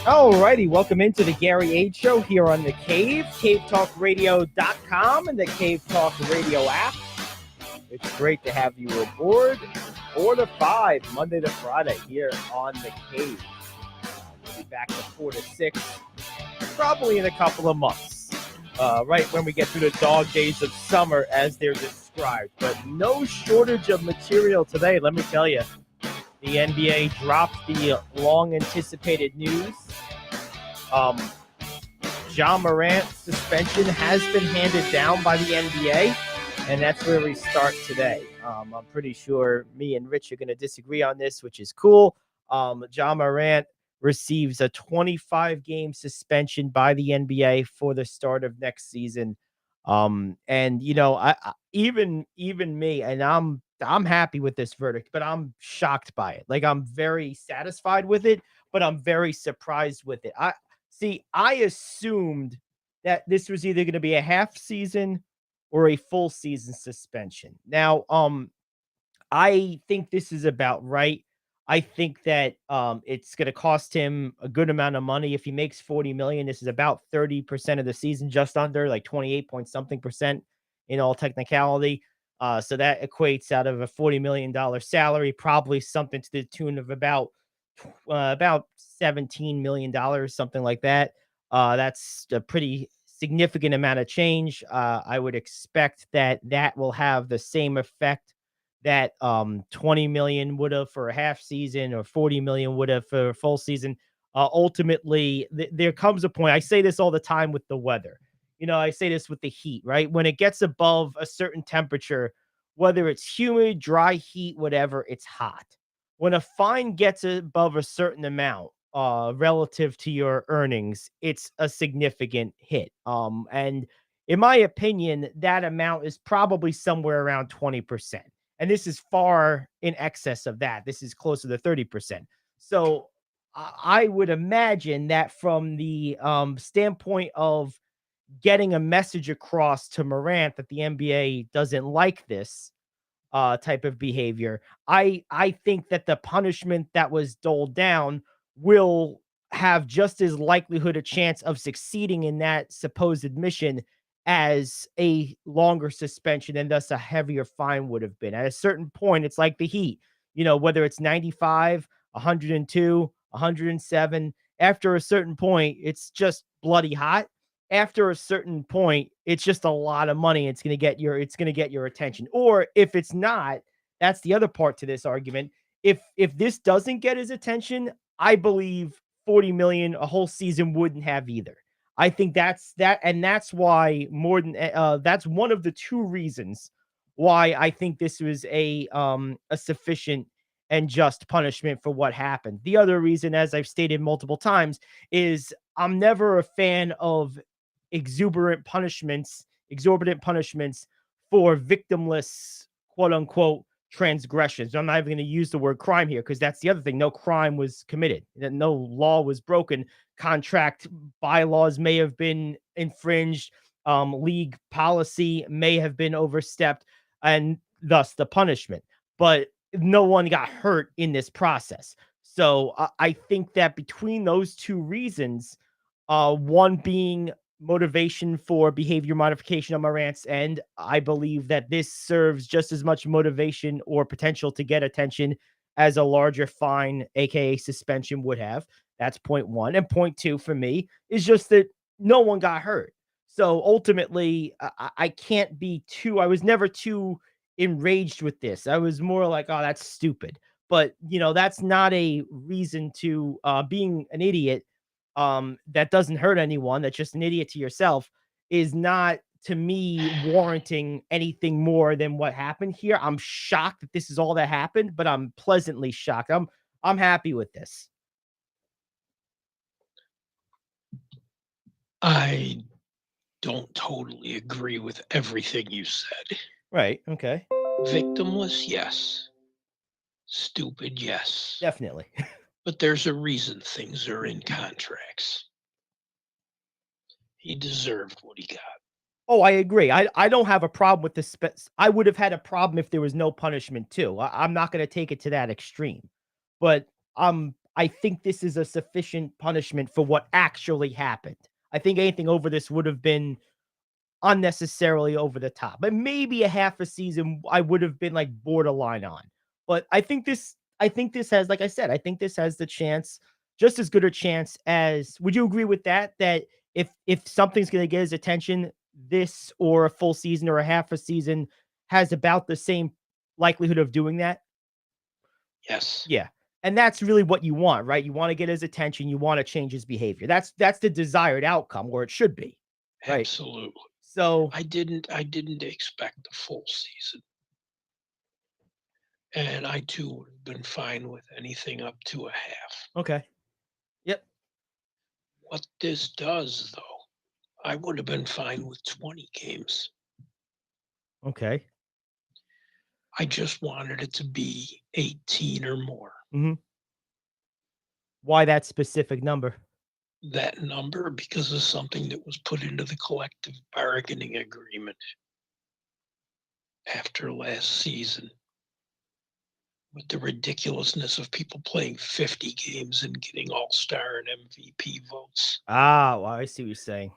Alrighty, welcome into the Gary Ayd Show here on The Cave, cavetalkradio.com and the Cave Talk Radio app. It's great to have you aboard. 4 to 5, Monday to Friday here on The Cave. We'll be back to 4 to 6, probably in a couple of months, right when we get through the dog days of summer as they're described. But no shortage of material today, let me tell you. The NBA dropped the long-anticipated news. Ja Morant's suspension has been handed down by the NBA, and that's where we start today. I'm pretty sure me and Rich are going to disagree on this, which is cool. Ja Morant receives a 25-game suspension by the NBA for the start of next season. And you know, I even me, and I'm happy with this verdict, but I'm shocked by it. Like, I'm very satisfied with it, but I'm very surprised with it. I assumed that this was either going to be a half season or a full season suspension. Now, I think this is about right. I think that it's going to cost him a good amount of money. If he makes $40 million, this is about 30% of the season, just under, like 28 point something percent in all technicality. So that equates out of a $40 million salary, probably something to the tune of about $17 million, something like that. That's a pretty significant amount of change. I would expect that will have the same effect that 20 million would have for a half season, or 40 million would have for a full season. Ultimately, there comes a point. I say this all the time with the weather. You know, I say this with the heat, right? When it gets above a certain temperature, whether it's humid, dry heat, whatever, it's hot. When a fine gets above a certain amount, relative to your earnings, it's a significant hit. And in my opinion, that amount is probably somewhere around 20%. And this is far in excess of that. This is closer to 30%. So I would imagine that from the standpoint of getting a message across to Morant that the NBA doesn't like this type of behavior, I think that the punishment that was doled down will have just as likelihood a chance of succeeding in that supposed mission as a longer suspension, and thus a heavier fine would have been. At a certain point, it's like the Heat, you know, whether it's 95, 102, 107, after a certain point, it's just bloody hot. After a certain point, it's just a lot of money. It's going to get your attention. Or if it's not, that's the other part to this argument. If this doesn't get his attention, I believe 40 million a whole season wouldn't have either. I think that's why that's one of the two reasons why I think this was a sufficient and just punishment for what happened. The other reason, as I've stated multiple times, is I'm never a fan of exorbitant punishments for victimless, quote unquote, transgressions. I'm not even going to use the word crime here, because that's the other thing. No crime was committed, that no law was broken. Contract bylaws may have been infringed. League policy may have been overstepped, and thus the punishment. But no one got hurt in this process. So I think that between those two reasons, one being motivation for behavior modification on Morant's end, I believe that this serves just as much motivation or potential to get attention as a larger fine, aka suspension, would have. That's point one. And point two for me is just that no one got hurt. So ultimately, I can't be too, I was never too enraged with this. I was more like, oh, that's stupid. But, you know, that's not a reason to being an idiot that doesn't hurt anyone, that's just an idiot to yourself, is not, to me, warranting anything more than what happened here. I'm shocked that this is all that happened, but I'm pleasantly shocked. I'm happy with this. I don't totally agree with everything you said. Right. Okay. Victimless, yes. Stupid, yes. Definitely. But there's a reason things are in contracts. He deserved what he got. Oh, I agree. I don't have a problem with this. I would have had a problem if there was no punishment too. I'm not going to take it to that extreme, but I think this is a sufficient punishment for what actually happened. I think anything over this would have been unnecessarily over the top. But maybe a half a season I would have been like borderline on. But I think this has, like I said, I think this has the chance, just as good a chance as, would you agree with that? That if something's gonna get his attention, this or a full season or a half a season has about the same likelihood of doing that? Yes, Yeah. And that's really what you want, right? You want to get his attention, you want to change his behavior. That's the desired outcome, or it should be. Right. absolutely. So, I didn't expect the full season, and I too would have been fine with anything up to a half. okay. Yep. What this does, though, I would have been fine with 20 games. Okay. I just wanted it to be 18 or more. Mhm. Why that specific number? That number, because of something that was put into the collective bargaining agreement after last season, with the ridiculousness of people playing 50 games and getting all-star and MVP votes. Ah, well, I see what you're saying.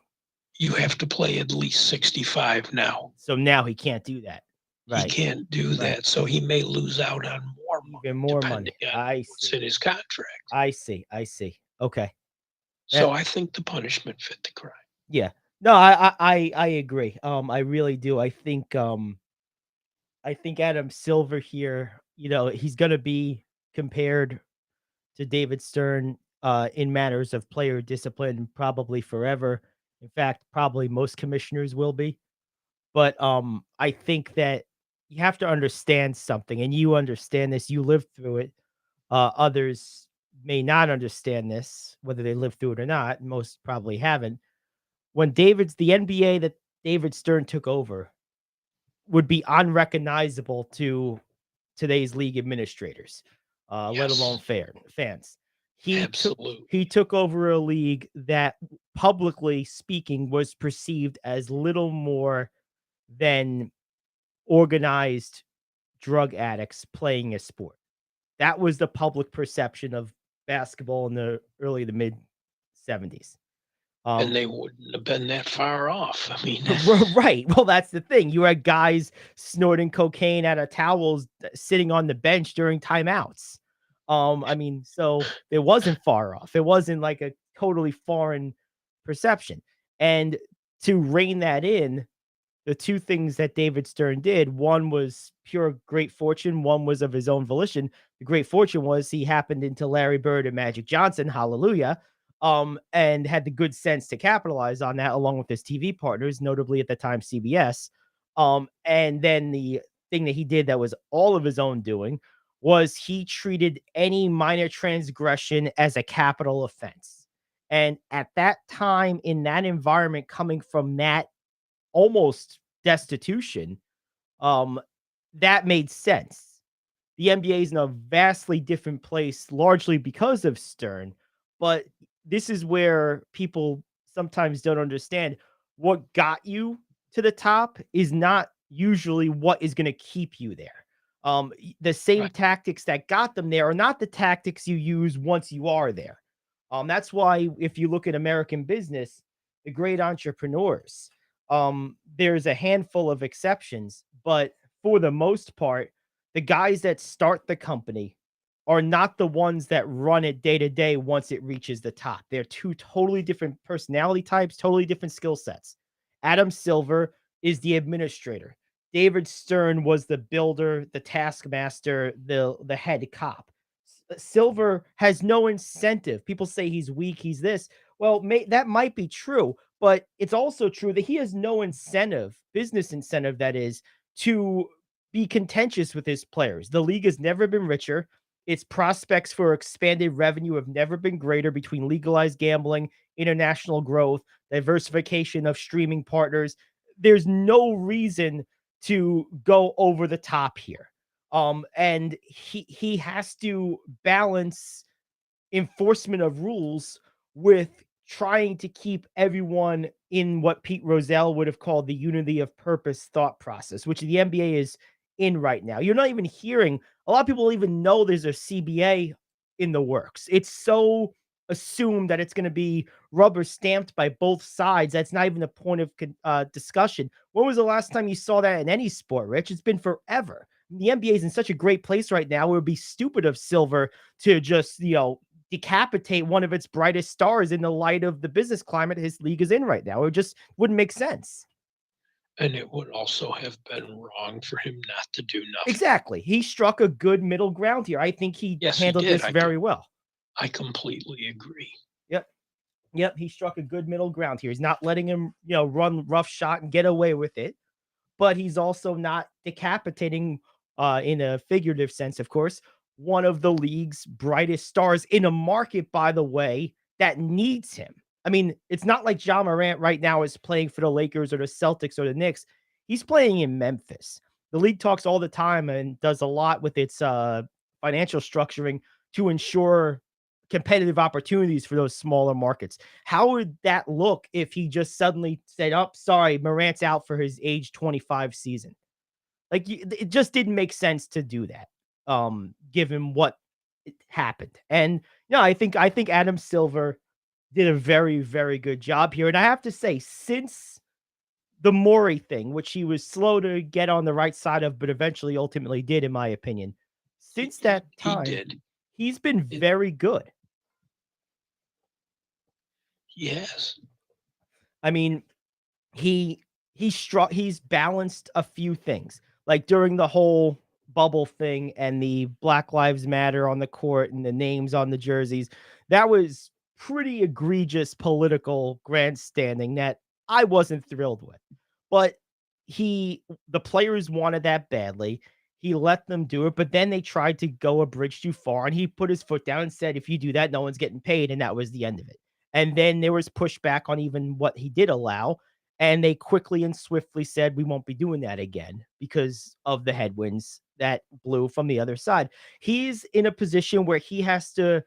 You have to play at least 65 now. So now he can't do that. He Right. can't do Right. that, so he may lose out on more Even money more money. depending on I what's see. in his contract. I see. I see. Okay. So I think the punishment fit the crime. Yeah. No, I agree. I really do. I think Adam Silver here, he's gonna be compared to David Stern in matters of player discipline probably forever. In fact, probably most commissioners will be. But I think that you have to understand something, and you understand this, you lived through it. Others may not understand this, whether they lived through it or not. Most probably haven't. When the NBA that David Stern took over would be unrecognizable to today's league administrators, let alone Yes, fans. He took he absolutely. took over a league that, publicly speaking, was perceived as little more than organized drug addicts playing a sport. That was the public perception of basketball in the early to mid 70s. And Um, they wouldn't have been that far off. I mean, right. Well, that's the thing. You had guys snorting cocaine out of towels, sitting on the bench during timeouts. I mean, so it wasn't far off. It wasn't like a totally foreign perception. And to rein that in, the two things that David Stern did, one was pure great fortune, one was of his own volition. The great fortune was he happened into Larry Bird and Magic Johnson, hallelujah, and had the good sense to capitalize on that along with his TV partners, notably at the time CBS. And then the thing that he did that was all of his own doing was he treated any minor transgression as a capital offense. And at that time, in that environment, coming from that almost destitution, um, that made sense. The NBA is in a vastly different place, largely because of Stern. But this is where people sometimes don't understand, what got you to the top is not usually what is going to keep you there. The same right. tactics that got them there are not the tactics you use once you are there. That's why if you look at American business, the great entrepreneurs, there's a handful of exceptions, but for the most part, the guys that start the company are not the ones that run it day to day once it reaches the top. They're two totally different personality types, totally different skill sets. Adam Silver is the administrator. David Stern was the builder, the taskmaster, the head cop. Silver has no incentive. People say he's weak, he's this. Well, that might be true, but it's also true that he has no incentive, business incentive, that is, to be contentious with his players. The league has never been richer. Its prospects for expanded revenue have never been greater between legalized gambling, international growth, diversification of streaming partners. There's no reason to go over the top here. And he has to balance enforcement of rules with trying to keep everyone in what Pete Rozelle would have called the unity of purpose thought process, which the NBA is in right now. You're not even hearing, a lot of people don't even know there's a CBA in the works. It's so assumed that it's going to be rubber stamped by both sides. That's not even a point of discussion. When was the last time you saw that in any sport, Rich? It's been forever. The NBA is in such a great place right now. It would be stupid of Silver to just, decapitate one of its brightest stars in the light of the business climate his league is in right now. It just wouldn't make sense. And it would also have been wrong for him not to do nothing. Exactly. He struck a good middle ground here. I think he handled this very well. I completely agree. Yep. He struck a good middle ground here. He's not letting him, run rough shot and get away with it, but he's also not decapitating, in a figurative sense, of course, one of the league's brightest stars in a market, by the way, that needs him. I mean, it's not like Ja Morant right now is playing for the Lakers or the Celtics or the Knicks. He's playing in Memphis. The league talks all the time and does a lot with its financial structuring to ensure competitive opportunities for those smaller markets. How would that look if he just suddenly said, "Oh, sorry, Morant's out for his age 25 season"? Like, it just didn't make sense to do that, given what happened. And I think Adam Silver did a very, very good job here. And I have to say, since the Morey thing, which he was slow to get on the right side of, but eventually ultimately did, in my opinion, since that time, he's been very good. Yes. I mean, he's balanced a few things. Like during the whole bubble thing and the Black Lives Matter on the court and the names on the jerseys, that was pretty egregious political grandstanding that I wasn't thrilled with. But the players wanted that badly. He let them do it, but then they tried to go a bridge too far, and he put his foot down and said, if you do that, no one's getting paid, and that was the end of it. And then there was pushback on even what he did allow, and they quickly and swiftly said, we won't be doing that again because of the headwinds that blew from the other side. He's in a position where he has to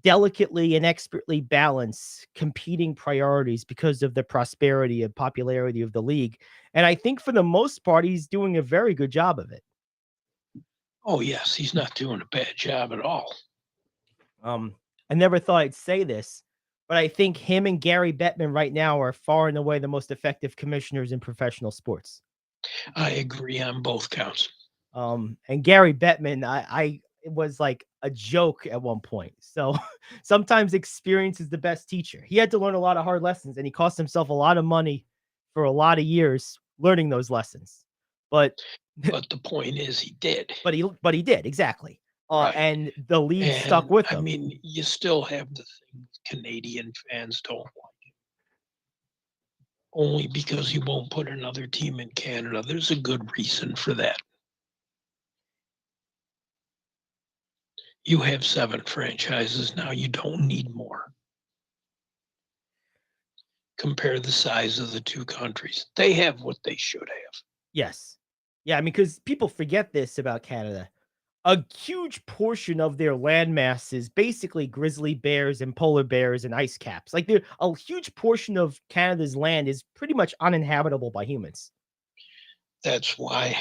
delicately and expertly balance competing priorities because of the prosperity and popularity of the league. And I think for the most part, he's doing a very good job of it. Oh, yes. He's not doing a bad job at all. I never thought I'd say this, but I think him and Gary Bettman right now are far and away the most effective commissioners in professional sports. I agree on both counts. And Gary Bettman, it was like a joke at one point. So sometimes experience is the best teacher. He had to learn a lot of hard lessons, and he cost himself a lot of money for a lot of years learning those lessons. But the point is, he did. But he did, exactly. Right. And the league stuck with him. I mean, you still have the thing Canadian fans don't like it. Only because you won't put another team in Canada. There's a good reason for that. You have 7 franchises now. You don't need more. Compare the size of the two countries. They have what they should have. Yes. Yeah, I mean, because people forget this about Canada. A huge portion of their landmass is basically grizzly bears and polar bears and ice caps. Like, a huge portion of Canada's land is pretty much uninhabitable by humans. That's why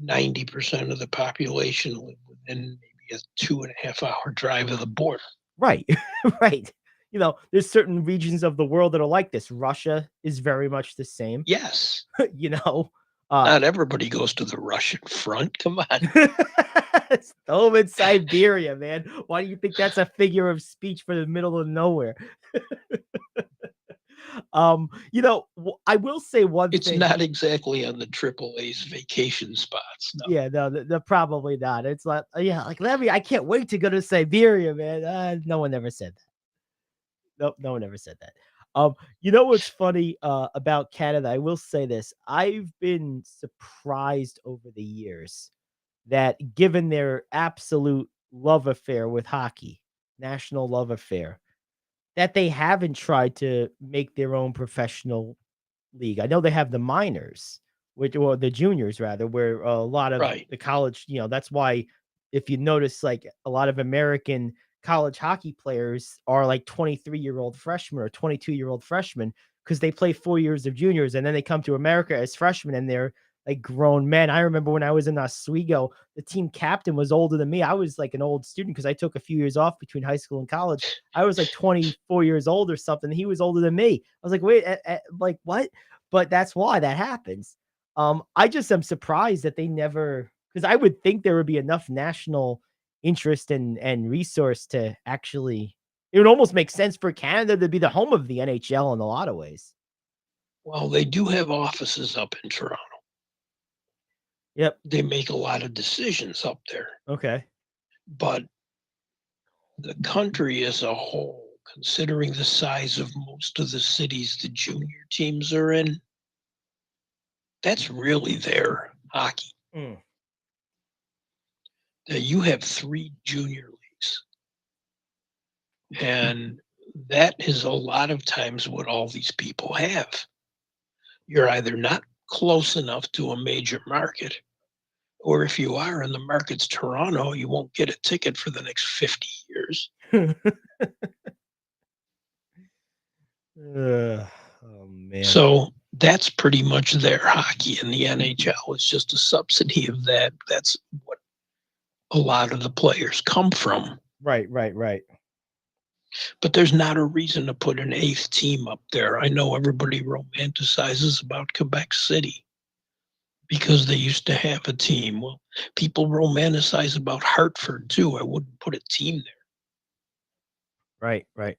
90% of the population live within maybe a 2.5-hour drive of the border. Right, right. There's certain regions of the world that are like this. Russia is very much the same. Yes. Not everybody goes to the Russian front. Come on. It's home in Siberia, man. Why do you think that's a figure of speech for the middle of nowhere? I will say one thing. It's not exactly on the AAA's vacation spots. No. Yeah, no, they're probably not. It's like, like Larry, I can't wait to go to Siberia, man. No one ever said that. Nope, no one ever said that. What's funny about Canada? I will say this. I've been surprised over the years that given their absolute love affair with hockey, national love affair, that they haven't tried to make their own professional league. I know they have the minors, or the juniors rather, where a lot of the college, that's why if you notice, like a lot of American college hockey players are like 23-year-old freshmen or 22-year-old freshmen because they play 4 years of juniors and then they come to America as freshmen and they're like grown men. I remember when I was in Oswego, the team captain was older than me. I was like an old student because I took a few years off between high school and college. I was like 24 years old or something. He was older than me. I was like, wait, like what? But that's why that happens. I just am surprised that they never, because I would think there would be enough national interest and resource to actually. It would almost make sense for Canada to be the home of the NHL in a lot of ways. Well, they do have offices up in Toronto. Yep. They make a lot of decisions up there, Okay. but the country as a whole, considering the size of most of the cities the junior teams are in, that's really their hockey. Mm. You have 3 junior leagues, and that is a lot of times what all these people have. You're either not close enough to a major market, or if you are and the market's Toronto, you won't get a ticket for the next 50 years. Oh man. So that's pretty much their hockey in the NHL. It's just a subsidy of that. That's what a lot of the players come from. Right, right, right. But there's not a reason to put an 8th team up there. I know everybody romanticizes about Quebec City because they used to have a team. Well, people romanticize about Hartford too. I wouldn't put a team there. Right, right.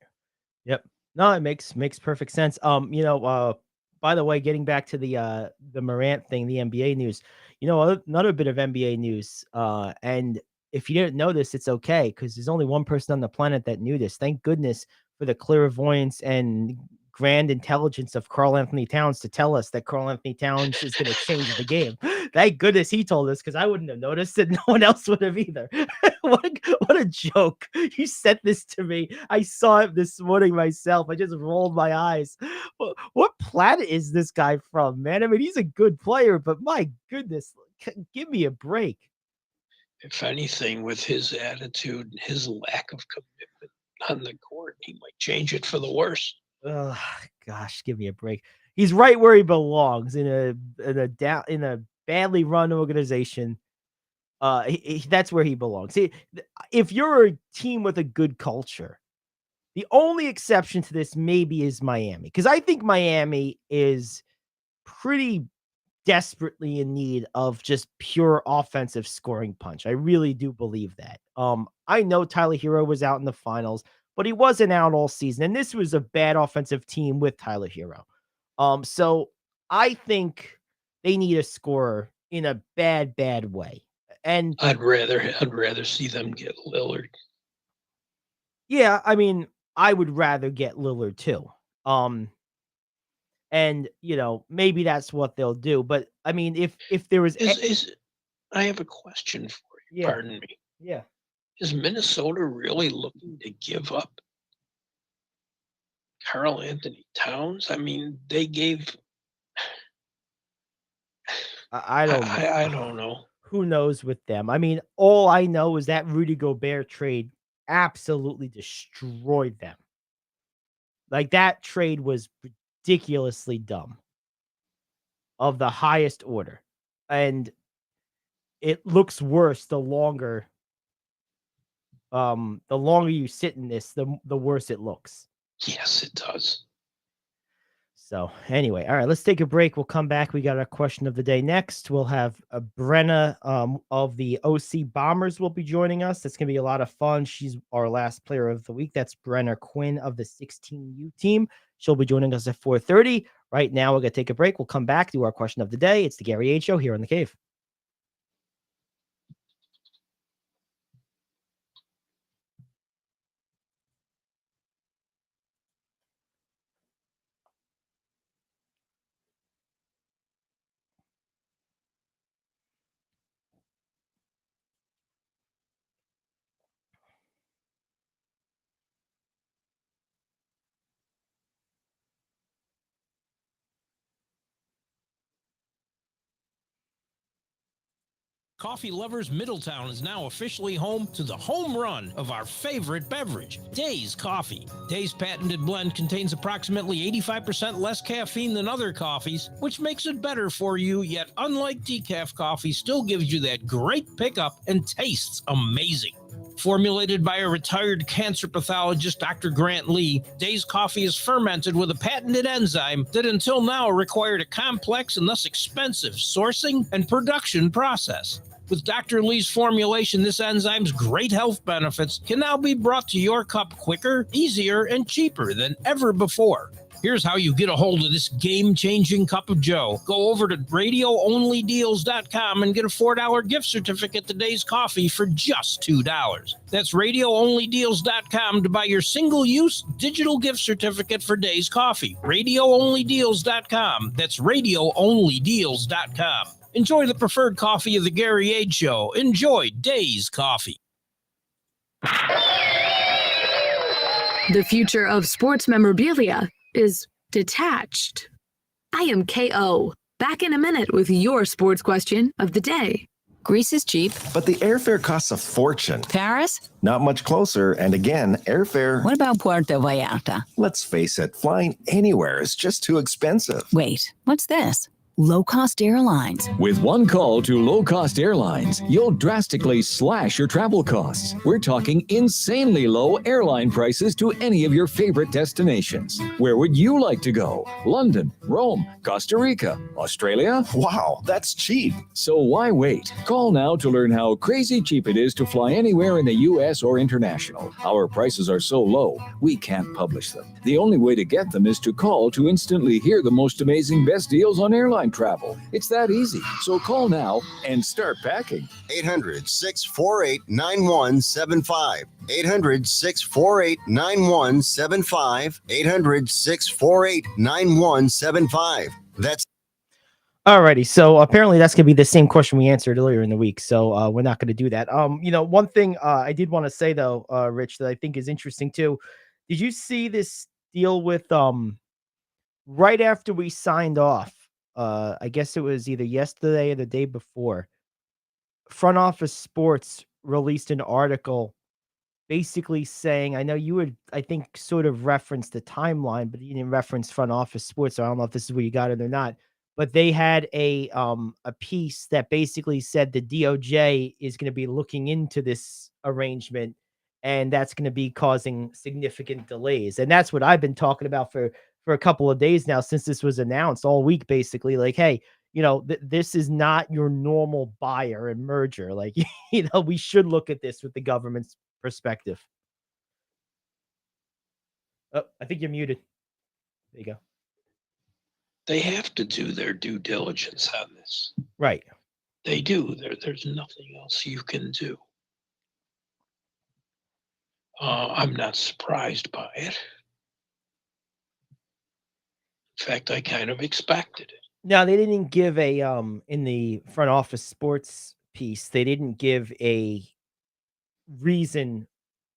Yep. No, it makes perfect sense. By the way, getting back to the Morant thing, the NBA news. Another bit of NBA news. And if you didn't know this, it's okay because there's only one person on the planet that knew this. Thank goodness for the clairvoyance and grand intelligence of Karl Anthony Towns to tell us that Karl Anthony Towns is going to change the game. Thank goodness he told us because I wouldn't have noticed it. No one else would have either. what a joke. You sent this to me. I saw it this morning myself. I just rolled my eyes. What planet is this guy from, man? I mean, he's a good player, but my goodness, give me a break. If anything, with his attitude, his lack of commitment on the court, he might change it for the worse. Oh, gosh, give me a break. He's right where he belongs in a badly run organization. That's where he belongs. See, if you're a team with a good culture, the only exception to this maybe is Miami, because I think Miami is pretty desperately in need of just pure offensive scoring punch. I really do believe that. I know Tyler Hero was out in the finals, but he wasn't out all season, and this was a bad offensive team with Tyler Hero. So I think they need a scorer in a bad, bad way. And I'd rather see them get Lillard. yeah, I mean, I would rather get Lillard too. Um, and maybe that's what they'll do. But I mean, if there was, Is I have a question for you. yeah, Pardon me. yeah, Is Minnesota really looking to give up Karl Anthony Towns? I mean, they gave. I don't know. I don't know. Who knows with them? I mean, all I know is that Rudy Gobert trade absolutely destroyed them. Like that trade was ridiculously dumb, of the highest order, and it looks worse the longer you sit in this, the worse it looks. Yes, it does. So anyway, all right, let's take a break. We'll come back. We got our question of the day next. We'll have Brenna of the OC Bombers will be joining us. That's gonna be a lot of fun. She's our last player of the week. That's Brenna Quinn of the 16U team. She'll be joining us at 4:30. Right now, we're gonna take a break. We'll come back to our question of the day. It's the Gary Ayd Show here on the Cave. coffee lovers, Middletown is now officially home to the home run of our favorite beverage, Days Coffee. Days' patented blend contains approximately 85% less caffeine than other coffees, which makes it better for you, yet unlike decaf coffee, still gives you that great pickup and tastes amazing. Formulated by a retired cancer pathologist, Dr. Grant Lee, Days Coffee is fermented with a patented enzyme that until now required a complex and thus expensive sourcing and production process. With Dr. Lee's formulation, this enzyme's great health benefits can now be brought to your cup quicker, easier, and cheaper than ever before. Here's how you get a hold of this game-changing cup of joe. Go over to radioonlydeals.com and get a $4 gift certificate to Days Coffee for just $2. That's radioonlydeals.com to buy your single-use digital gift certificate for Days Coffee. Radioonlydeals.com. That's radioonlydeals.com. Enjoy the preferred coffee of the Gary Ayd Show. Enjoy Days Coffee. The future of sports memorabilia is detached. I am KO, back in a minute with your sports question of the day. Greece is cheap. But the airfare costs a fortune. Paris? Not much closer, and again, airfare... What about Puerto Vallarta? Let's face it, flying anywhere is just too expensive. Wait, what's this? Low-cost airlines. With one call to low-cost airlines, you'll drastically slash your travel costs. We're talking insanely low airline prices to any of your favorite destinations. Where would you like to go? London, Rome, Costa Rica, Australia? Wow, that's cheap. So why wait? Call now to learn how crazy cheap it is to fly anywhere in the U.S. or international. Our prices are so low, we can't publish them. The only way to get them is to call to instantly hear the most amazing best deals on airline travel. It's that easy. So call now and start packing. 800-648-9175. 800-648-9175. 800-648-9175. That's Alrighty, so apparently that's gonna be the same question we answered earlier in the week. So we're not gonna do that. One thing I did want to say though, Rich, that I think is interesting too. Did you see this deal with right after we signed off? I guess it was either yesterday or the day before. Front Office Sports released an article basically saying, I know you would, I think, sort of reference the timeline, but you didn't reference Front Office Sports. So I don't know if this is where you got it or not. But they had a piece that basically said the DOJ is going to be looking into this arrangement, and that's going to be causing significant delays. And that's what I've been talking about for a couple of days now, since this was announced all week, basically. Like, hey, this is not your normal buyer and merger. Like, we should look at this with the government's perspective. Oh, I think you're muted. There you go. They have to do their due diligence on this. Right. They do. There's nothing else you can do. I'm not surprised by it. In fact, I kind of expected it. Now, they didn't give a in the Front Office Sports piece, they didn't give a reason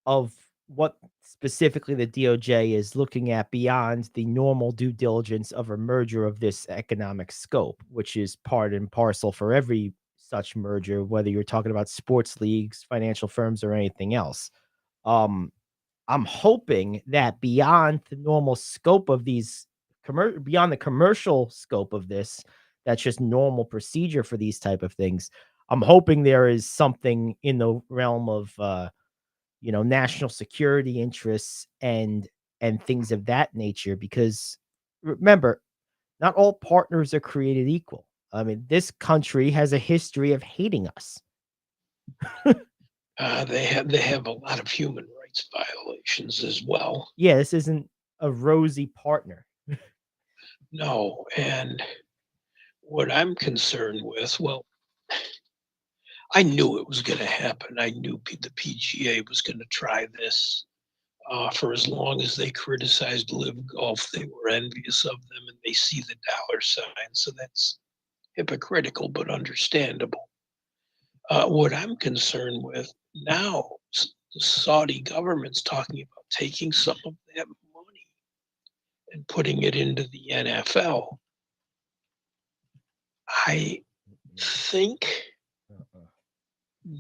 of what specifically the DOJ is looking at beyond the normal due diligence of a merger of this economic scope, which is part and parcel for every such merger, whether you're talking about sports leagues, financial firms, or anything else. I'm hoping that beyond the normal scope of these beyond the commercial scope of this, that's just normal procedure for these type of things. I'm hoping there is something in the realm of, national security interests and things of that nature, because remember, not all partners are created equal. I mean, this country has a history of hating us. They have a lot of human rights violations as well. Yeah, this isn't a rosy partner. No, and what I'm concerned with, well, I knew it was going to happen. I knew the PGA was going to try this. For as long as they criticized Live Golf, they were envious of them, and they see the dollar sign. So that's hypocritical, but understandable. What I'm concerned with now, the Saudi government's talking about taking some of that money and putting it into the NFL. I think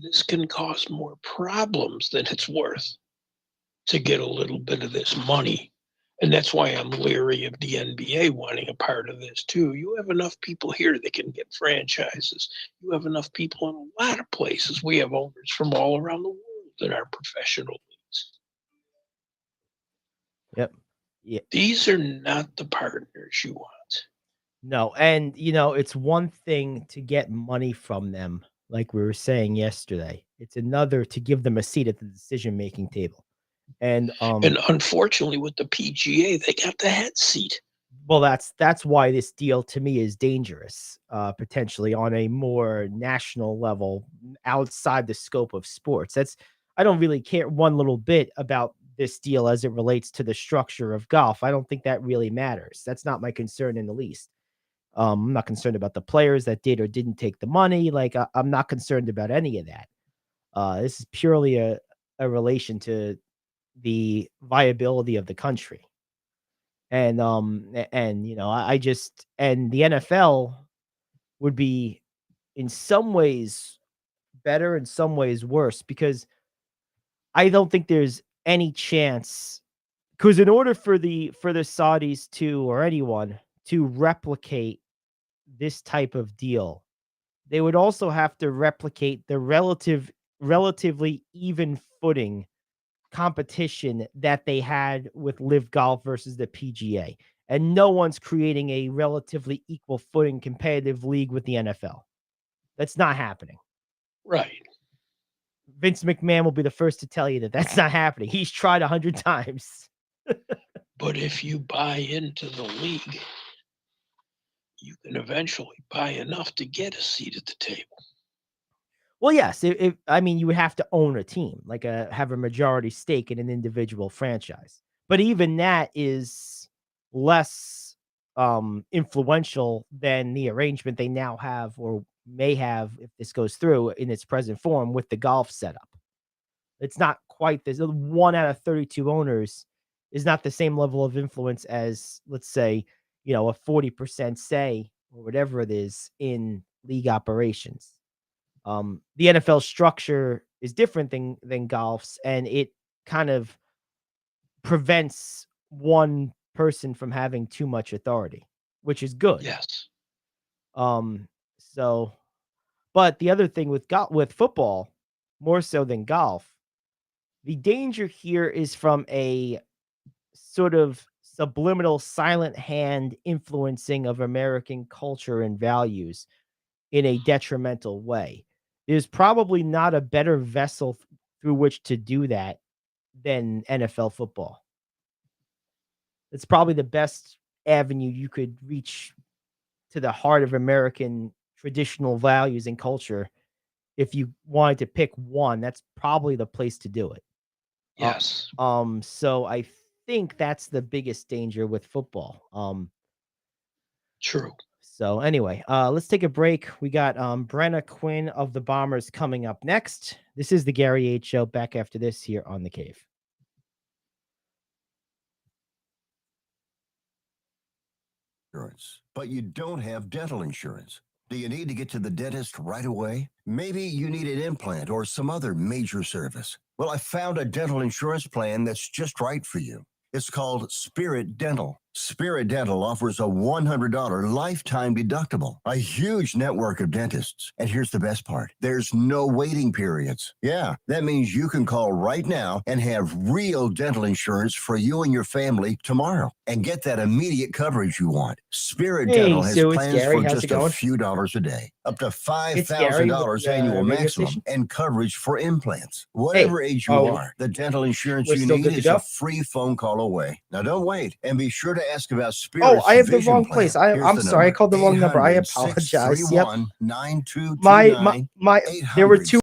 this can cause more problems than it's worth to get a little bit of this money. And that's why I'm leery of the NBA wanting a part of this too. You have enough people here that can get franchises. You have enough people in a lot of places. We have owners from all around the world in our professional leagues. Yep. Yeah. These are not the partners you want. No, and it's one thing to get money from them, like we were saying yesterday. It's another to give them a seat at the decision-making table. And And unfortunately, with the PGA, they got the head seat. well, that's why this deal to me is dangerous, potentially on a more national level outside the scope of sports. I don't really care one little bit about this deal as it relates to the structure of golf. I don't think that really matters. That's not my concern in the least. I'm not concerned about the players that did or didn't take the money. Like I'm not concerned about any of that. This is purely a relation to the viability of the country. And I just and the NFL would be in some ways better, in some ways worse, because I don't think there's any chance, because in order for the Saudis to, or anyone to replicate this type of deal, they would also have to replicate the relatively even footing competition that they had with Live Golf versus the PGA. And no one's creating a relatively equal footing competitive league with the NFL. That's not happening. Right. Vince McMahon will be the first to tell you that that's not happening. He's tried 100 times. But if you buy into the league, you can eventually buy enough to get a seat at the table. Well, yes, I mean, you would have to own a team, like have a majority stake in an individual franchise. But even that is less influential than the arrangement they now have, or may have if this goes through in its present form, with the golf setup. It's not quite this. 1 out of 32 owners is not the same level of influence as, let's say, a 40% say or whatever it is in league operations. The NFL structure is different than golf's, and it kind of prevents one person from having too much authority, which is good. Yes. So, but the other thing with football, more so than golf, the danger here is from a sort of subliminal silent hand influencing of American culture and values in a detrimental way. There's probably not a better vessel through which to do that than NFL football. It's probably the best avenue you could reach to the heart of American traditional values and culture. If you wanted to pick one, that's probably the place to do it. Yes. So I think that's the biggest danger with football. True. So anyway, let's take a break. We got Brenna Quinn of the Bombers coming up next. This is the Gary Ayd Show. Back after this here on The Cave. Insurance, but you don't have dental insurance. Do you need to get to the dentist right away? Maybe you need an implant or some other major service. Well, I found a dental insurance plan that's just right for you. It's called Spirit Dental. Spirit Dental offers a $100 lifetime deductible, a huge network of dentists. And here's the best part. There's no waiting periods. Yeah, that means you can call right now and have real dental insurance for you and your family tomorrow and get that immediate coverage you want. Spirit Dental has Sue, it's plans Gary. for How's just it going? a few dollars a day, up to It's Gary with $5,000 the, annual radio maximum, station. and coverage for implants. Whatever age you are, the dental insurance we're you still need good to is go? a free phone call away. Now don't wait, and be sure to ask about Spirit's I have the vision wrong plan. place. Here's I'm the sorry. I number, called the wrong number. I apologize. Yep. 800-631-9229, My there were 800 two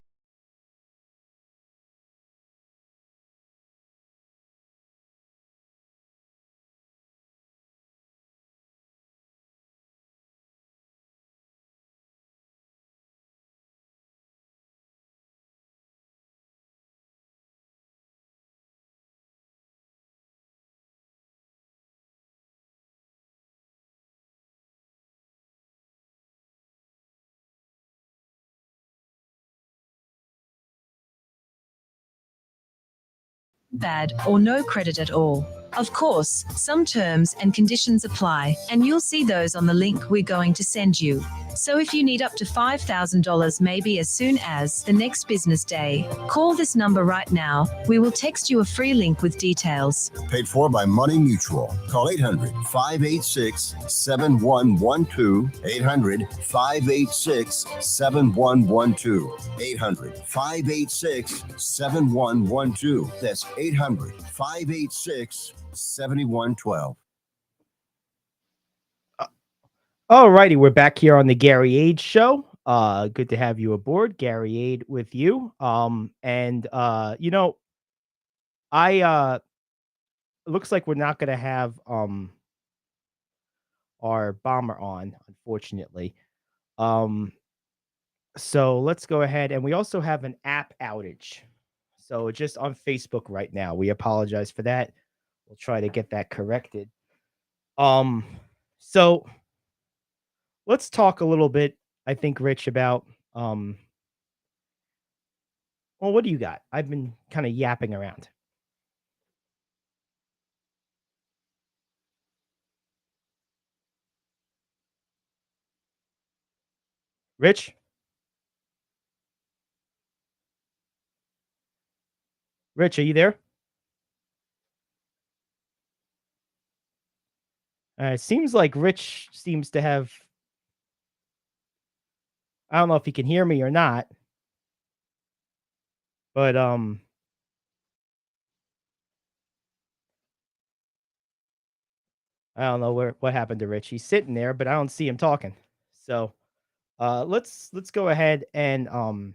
bad, or no credit at all. Of course, some terms and conditions apply, and you'll see those on the link we're going to send you. So if you need up to $5,000 maybe as soon as the next business day, call this number right now. We will text you a free link with details. Paid for by Money Mutual. Call 800-586-7112. 800-586-7112. 800-586-7112. That's 800-586-7112. All righty, we're back here on the Gary Ayd Show. Good to have you aboard, Gary Ayd, with you. It looks like we're not going to have our bomber on, unfortunately. So let's go ahead, and we also have an app outage. So just on Facebook right now. We apologize for that. We'll try to get that corrected. So let's talk a little bit, I think, Rich, about well, what do you got? I've been kind of yapping around. Rich? Rich, are you there? It seems like Rich seems to have, I don't know if he can hear me or not, but I don't know what happened to Rich. He's sitting there, but I don't see him talking. So let's go ahead and I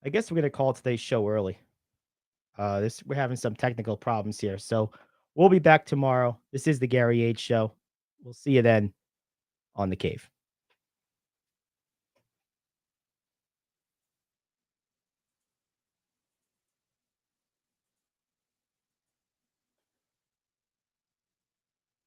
guess we're gonna call today's show early. We're having some technical problems here, so we'll be back tomorrow. This is the Gary Ayd Show. We'll see you then on the Cave.